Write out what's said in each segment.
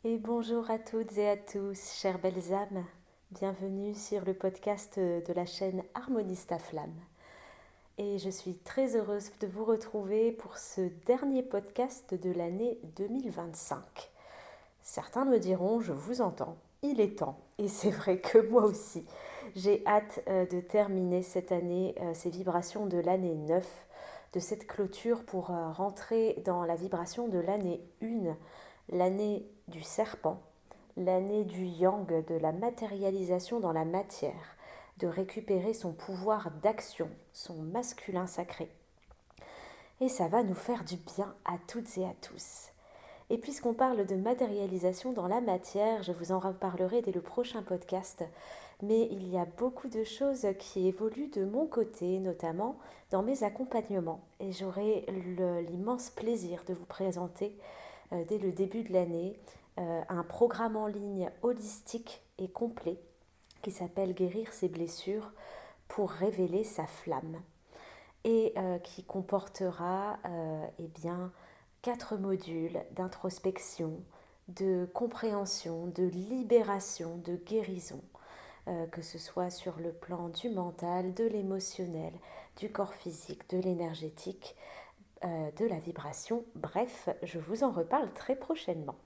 Et bonjour à toutes et à tous, chères belles âmes. Bienvenue sur le podcast de la chaîne Harmoniste à Flamme. Et je suis très heureuse de vous retrouver pour ce dernier podcast de l'année 2025. Certains me diront, je vous entends, il est temps. Et c'est vrai que moi aussi, j'ai hâte de terminer cette année, ces vibrations de l'année 9, de cette clôture pour rentrer dans la vibration de l'année 1, l'année du serpent, l'année du yang, de la matérialisation dans la matière, de récupérer son pouvoir d'action, son masculin sacré. Et ça va nous faire du bien à toutes et à tous. Et puisqu'on parle de matérialisation dans la matière, je vous en reparlerai dès le prochain podcast. Mais il y a beaucoup de choses qui évoluent de mon côté, notamment dans mes accompagnements. Et j'aurai l'immense plaisir de vous présenter dès le début de l'année un programme en ligne holistique et complet qui s'appelle Guérir ses blessures pour révéler sa flamme et qui comportera eh bien, 4 modules d'introspection, de compréhension, de libération, de guérison, que ce soit sur le plan du mental, de l'émotionnel, du corps physique, de l'énergétique, de la vibration. Bref, je vous en reparle très prochainement.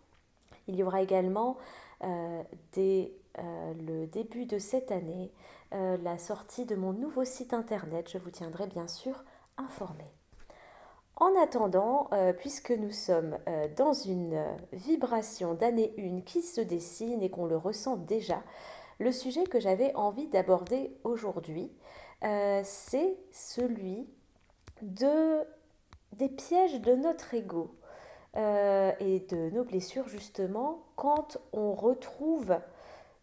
Il y aura également dès le début de cette année la sortie de mon nouveau site internet. Je vous tiendrai bien sûr informé. En attendant, puisque nous sommes dans une vibration d'année 1 qui se dessine et qu'on le ressent déjà, le sujet que j'avais envie d'aborder aujourd'hui, c'est celui de, des pièges de notre ego et de nos blessures justement quand on retrouve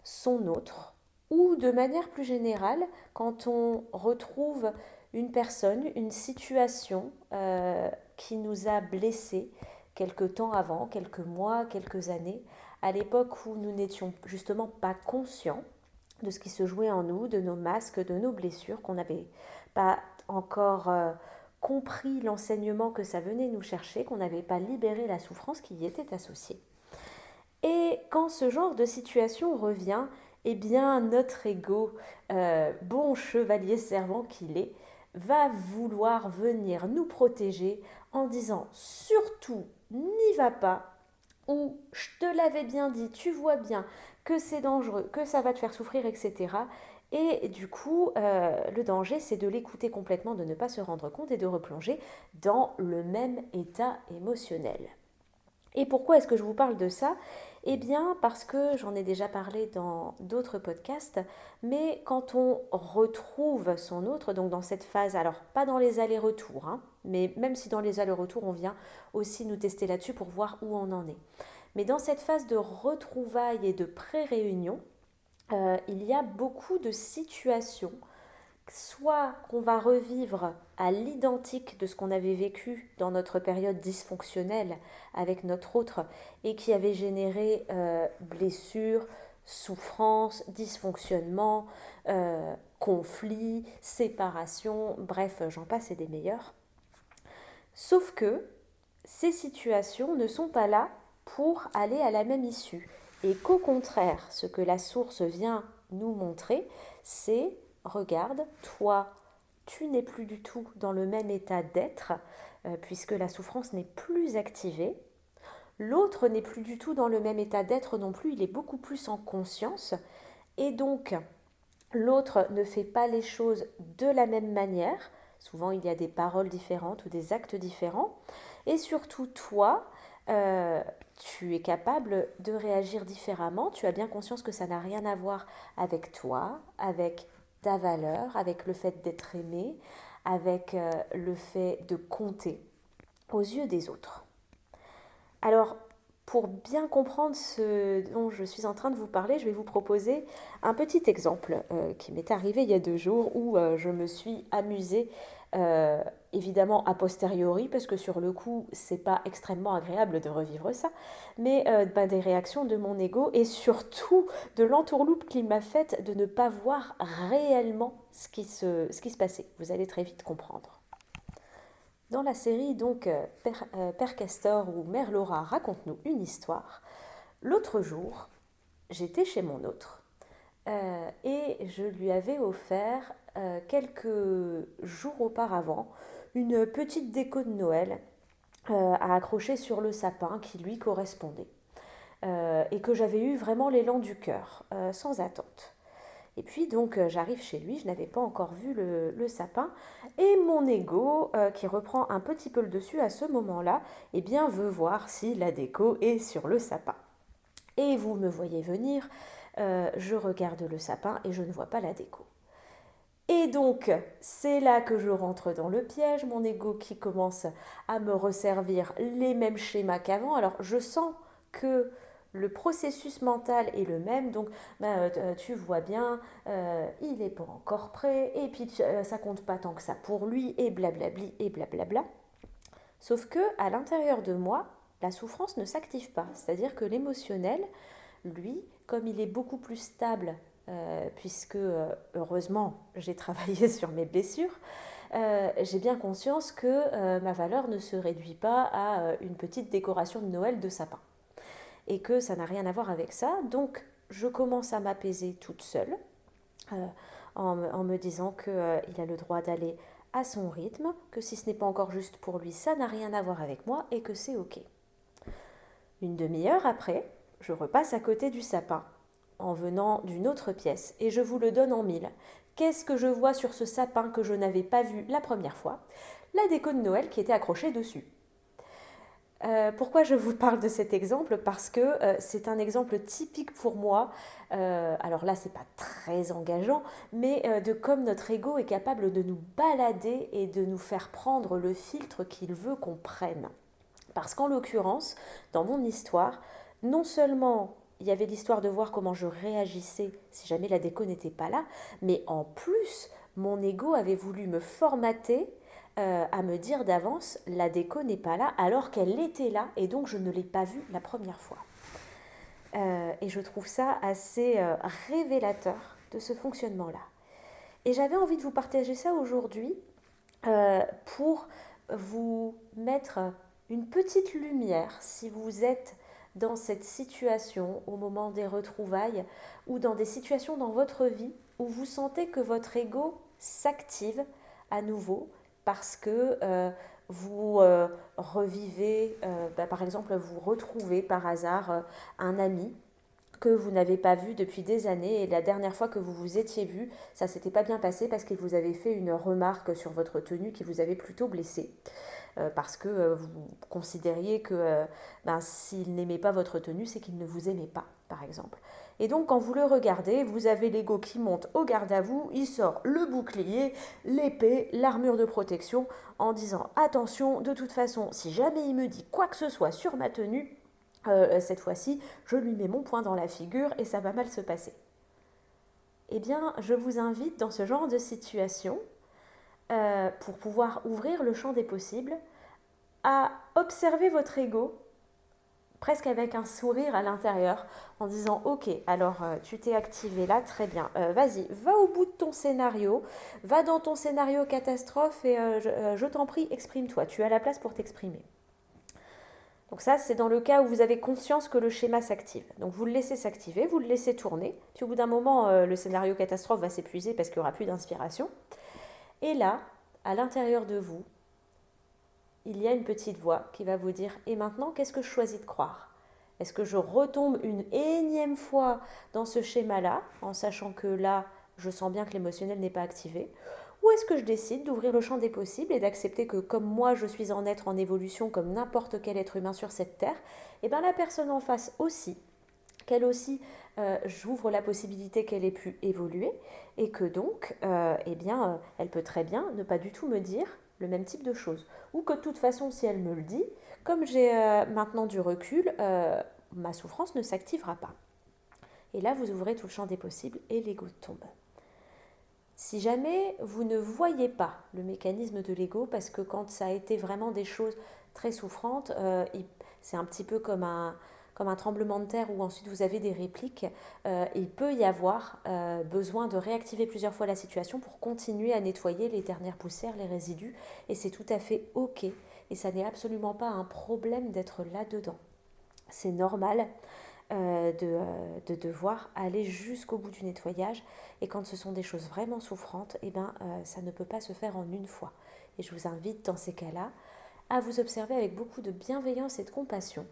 son autre ou de manière plus générale quand on retrouve une personne, une situation qui nous a blessés quelque temps avant, quelques mois, quelques années, à l'époque où nous n'étions justement pas conscients de ce qui se jouait en nous, de nos masques, de nos blessures, qu'on n'avait pas encore compris l'enseignement que ça venait nous chercher, qu'on n'avait pas libéré la souffrance qui y était associée. Et quand ce genre de situation revient, eh bien notre ego, bon chevalier servant qu'il est, va vouloir venir nous protéger en disant surtout n'y va pas, ou je te l'avais bien dit, tu vois bien que c'est dangereux, que ça va te faire souffrir, etc. Et du coup, le danger, c'est de l'écouter complètement, de ne pas se rendre compte et de replonger dans le même état émotionnel. Et pourquoi est-ce que je vous parle de ça? Eh bien, parce que j'en ai déjà parlé dans d'autres podcasts, mais quand on retrouve son autre, donc dans cette phase, alors pas dans les allers-retours, hein, mais même si dans les allers-retours, on vient aussi nous tester là-dessus pour voir où on en est. Mais dans cette phase de retrouvailles et de pré-réunion, il y a beaucoup de situations soit qu'on va revivre à l'identique de ce qu'on avait vécu dans notre période dysfonctionnelle avec notre autre et qui avait généré blessures, souffrances, dysfonctionnements, conflits, séparations, bref, j'en passe et des meilleurs. Sauf que ces situations ne sont pas là pour aller à la même issue. Et qu'au contraire, ce que la source vient nous montrer, c'est, regarde, toi, tu n'es plus du tout dans le même état d'être, puisque la souffrance n'est plus activée. L'autre n'est plus du tout dans le même état d'être non plus, il est beaucoup plus en conscience. Et donc, l'autre ne fait pas les choses de la même manière. Souvent, il y a des paroles différentes ou des actes différents. Et surtout, toi, euh, tu es capable de réagir différemment. Tu as bien conscience que ça n'a rien à voir avec toi, avec ta valeur, avec le fait d'être aimé, avec le fait de compter aux yeux des autres. Alors, pour bien comprendre ce dont je suis en train de vous parler, je vais vous proposer un petit exemple qui m'est arrivé il y a 2 jours où je me suis amusée, évidemment a posteriori, parce que sur le coup, c'est pas extrêmement agréable de revivre ça, mais des réactions de mon ego et surtout de l'entourloupe qu'il m'a faite de ne pas voir réellement ce qui se passait. Vous allez très vite comprendre. Dans la série, donc, Père Castor ou Mère Laura raconte-nous une histoire. L'autre jour, j'étais chez mon autre et je lui avais offert quelques jours auparavant une petite déco de Noël à accrocher sur le sapin qui lui correspondait et que j'avais eu vraiment l'élan du cœur, sans attente. Et puis donc j'arrive chez lui, je n'avais pas encore vu le sapin, et mon ego, qui reprend un petit peu le dessus à ce moment-là, eh bien veut voir si la déco est sur le sapin. Et vous me voyez venir, je regarde le sapin et je ne vois pas la déco. Et donc, c'est là que je rentre dans le piège, mon ego qui commence à me resservir les mêmes schémas qu'avant. Alors, je sens que le processus mental est le même, donc tu vois bien, il n'est pas encore prêt, et puis ça compte pas tant que ça pour lui, et blablabli, et blablabla. Sauf que à l'intérieur de moi, la souffrance ne s'active pas. C'est-à-dire que l'émotionnel, lui, comme il est beaucoup plus stable, puisque heureusement j'ai travaillé sur mes blessures, j'ai bien conscience que ma valeur ne se réduit pas à une petite décoration de Noël de sapin. Et que ça n'a rien à voir avec ça. Donc je commence à m'apaiser toute seule, euh, en me disant qu'il a le droit d'aller à son rythme, que si ce n'est pas encore juste pour lui, ça n'a rien à voir avec moi et que c'est ok. Une demi-heure après, je repasse à côté du sapin, en venant d'une autre pièce, et je vous le donne en mille. Qu'est-ce que je vois sur ce sapin que je n'avais pas vu la première fois? La déco de Noël qui était accrochée dessus. Pourquoi je vous parle de cet exemple? Parce que c'est un exemple typique pour moi. Alors là, c'est pas très engageant, mais de comme notre ego est capable de nous balader et de nous faire prendre le filtre qu'il veut qu'on prenne. Parce qu'en l'occurrence, dans mon histoire, non seulement il y avait l'histoire de voir comment je réagissais si jamais la déco n'était pas là, mais en plus, mon ego avait voulu me formater à me dire d'avance, la déco n'est pas là, alors qu'elle était là, et donc je ne l'ai pas vue la première fois. Et je trouve ça assez révélateur de ce fonctionnement-là. Et j'avais envie de vous partager ça aujourd'hui pour vous mettre une petite lumière si vous êtes dans cette situation au moment des retrouvailles ou dans des situations dans votre vie où vous sentez que votre ego s'active à nouveau parce que vous revivez, par exemple, vous retrouvez par hasard un ami que vous n'avez pas vu depuis des années et la dernière fois que vous vous étiez vu, ça s'était pas bien passé parce qu'il vous avait fait une remarque sur votre tenue qui vous avait plutôt blessé. Parce que vous considériez que s'il n'aimait pas votre tenue, c'est qu'il ne vous aimait pas, par exemple. Et donc, quand vous le regardez, vous avez l'ego qui monte au garde à vous, il sort le bouclier, l'épée, l'armure de protection, en disant attention, de toute façon, si jamais il me dit quoi que ce soit sur ma tenue, cette fois-ci, je lui mets mon poing dans la figure et ça va mal se passer. Eh bien, je vous invite dans ce genre de situation, pour pouvoir ouvrir le champ des possibles, à observer votre ego, presque avec un sourire à l'intérieur, en disant ok, alors tu t'es activé là, très bien, vas-y, va au bout de ton scénario, va dans ton scénario catastrophe et je t'en prie, exprime-toi, tu as la place pour t'exprimer. Donc ça, c'est dans le cas où vous avez conscience que le schéma s'active. Donc vous le laissez s'activer, vous le laissez tourner, puis au bout d'un moment, le scénario catastrophe va s'épuiser parce qu'il n'y aura plus d'inspiration. Et là, à l'intérieur de vous, il y a une petite voix qui va vous dire « Et maintenant, qu'est-ce que je choisis de croire ? Est-ce que je retombe une énième fois dans ce schéma-là, en sachant que là, je sens bien que l'émotionnel n'est pas activé ? Ou est-ce que je décide d'ouvrir le champ des possibles et d'accepter que comme moi, je suis un être en évolution comme n'importe quel être humain sur cette terre, et bien la personne en face aussi, qu'elle aussi, j'ouvre la possibilité qu'elle ait pu évoluer et que donc, elle peut très bien ne pas du tout me dire le même type de choses. Ou que de toute façon, si elle me le dit, comme j'ai maintenant du recul, ma souffrance ne s'activera pas. Et là, vous ouvrez tout le champ des possibles et l'ego tombe. Si jamais vous ne voyez pas le mécanisme de l'ego, parce que quand ça a été vraiment des choses très souffrantes, c'est un petit peu comme un tremblement de terre où ensuite vous avez des répliques, il peut y avoir besoin de réactiver plusieurs fois la situation pour continuer à nettoyer les dernières poussières, les résidus, et c'est tout à fait ok, et ça n'est absolument pas un problème d'être là-dedans. C'est normal. de devoir aller jusqu'au bout du nettoyage. Et quand ce sont des choses vraiment souffrantes, ça ne peut pas se faire en une fois. Et je vous invite dans ces cas-là à vous observer avec beaucoup de bienveillance et de compassion,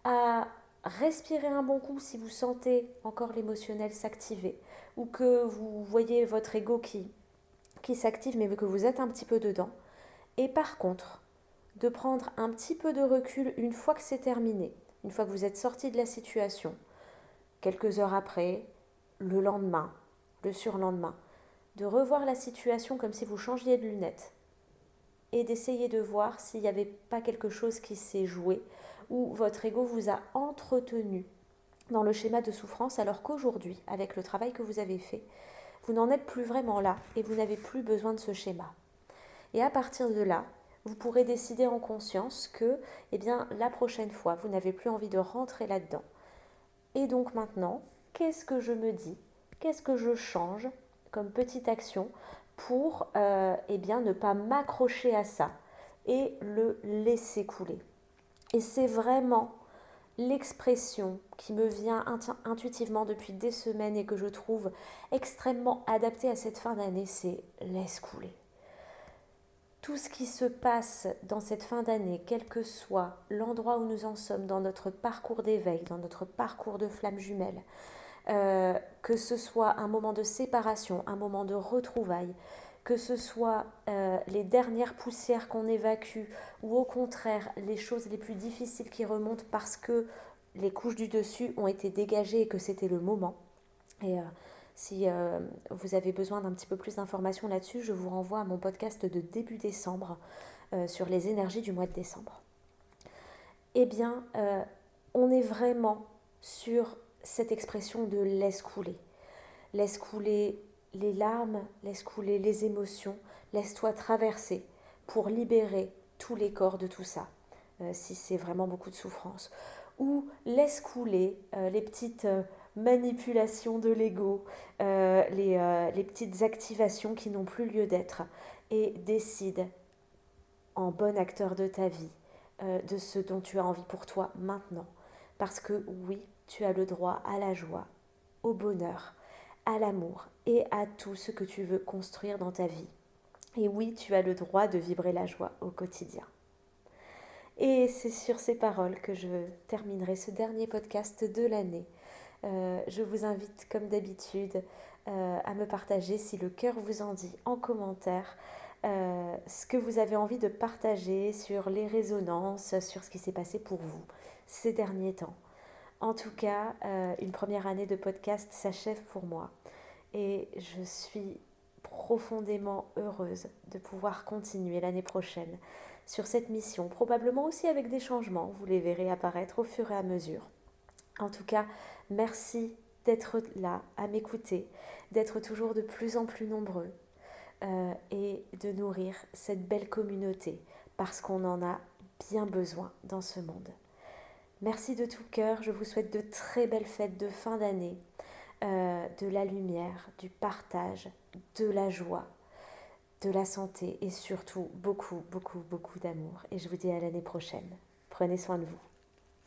à respirer un bon coup si vous sentez encore l'émotionnel s'activer ou que vous voyez votre ego qui s'active mais que vous êtes un petit peu dedans. Et par contre, de prendre un petit peu de recul une fois que c'est terminé, une fois que vous êtes sorti de la situation, quelques heures après, le lendemain, le surlendemain, de revoir la situation comme si vous changiez de lunettes et d'essayer de voir s'il n'y avait pas quelque chose qui s'est joué ou votre ego vous a entretenu dans le schéma de souffrance alors qu'aujourd'hui, avec le travail que vous avez fait, vous n'en êtes plus vraiment là et vous n'avez plus besoin de ce schéma. Et à partir de là, vous pourrez décider en conscience que, la prochaine fois, vous n'avez plus envie de rentrer là-dedans. Et donc maintenant, qu'est-ce que je me dis? Qu'est-ce que je change comme petite action pour ne pas m'accrocher à ça et le laisser couler? Et c'est vraiment l'expression qui me vient intuitivement depuis des semaines et que je trouve extrêmement adaptée à cette fin d'année, c'est laisse couler. Tout ce qui se passe dans cette fin d'année, quel que soit l'endroit où nous en sommes dans notre parcours d'éveil, dans notre parcours de flamme jumelle, que ce soit un moment de séparation, un moment de retrouvailles, que ce soit les dernières poussières qu'on évacue ou au contraire les choses les plus difficiles qui remontent parce que les couches du dessus ont été dégagées et que c'était le moment. Et si vous avez besoin d'un petit peu plus d'informations là-dessus, je vous renvoie à mon podcast de début décembre sur les énergies du mois de décembre. On est vraiment sur cette expression de laisse couler. Laisse couler les larmes, laisse couler les émotions, laisse-toi traverser pour libérer tous les corps de tout ça, si c'est vraiment beaucoup de souffrance. Ou laisse couler les petites manipulations de l'ego, les petites activations qui n'ont plus lieu d'être, et décide en bon acteur de ta vie de ce dont tu as envie pour toi maintenant. Parce que oui, tu as le droit à la joie, au bonheur, à l'amour et à tout ce que tu veux construire dans ta vie. Et oui, tu as le droit de vibrer la joie au quotidien. Et c'est sur ces paroles que je terminerai ce dernier podcast de l'année. Je vous invite, comme d'habitude, à me partager, si le cœur vous en dit, en commentaire, ce que vous avez envie de partager sur les résonances, sur ce qui s'est passé pour vous ces derniers temps. En tout cas, une première année de podcast s'achève pour moi et je suis profondément heureuse de pouvoir continuer l'année prochaine sur cette mission, probablement aussi avec des changements, vous les verrez apparaître au fur et à mesure. En tout cas, merci d'être là, à m'écouter, d'être toujours de plus en plus nombreux et de nourrir cette belle communauté parce qu'on en a bien besoin dans ce monde. Merci de tout cœur, je vous souhaite de très belles fêtes de fin d'année, de la lumière, du partage, de la joie, de la santé et surtout beaucoup, beaucoup, beaucoup d'amour. Et je vous dis à l'année prochaine. Prenez soin de vous.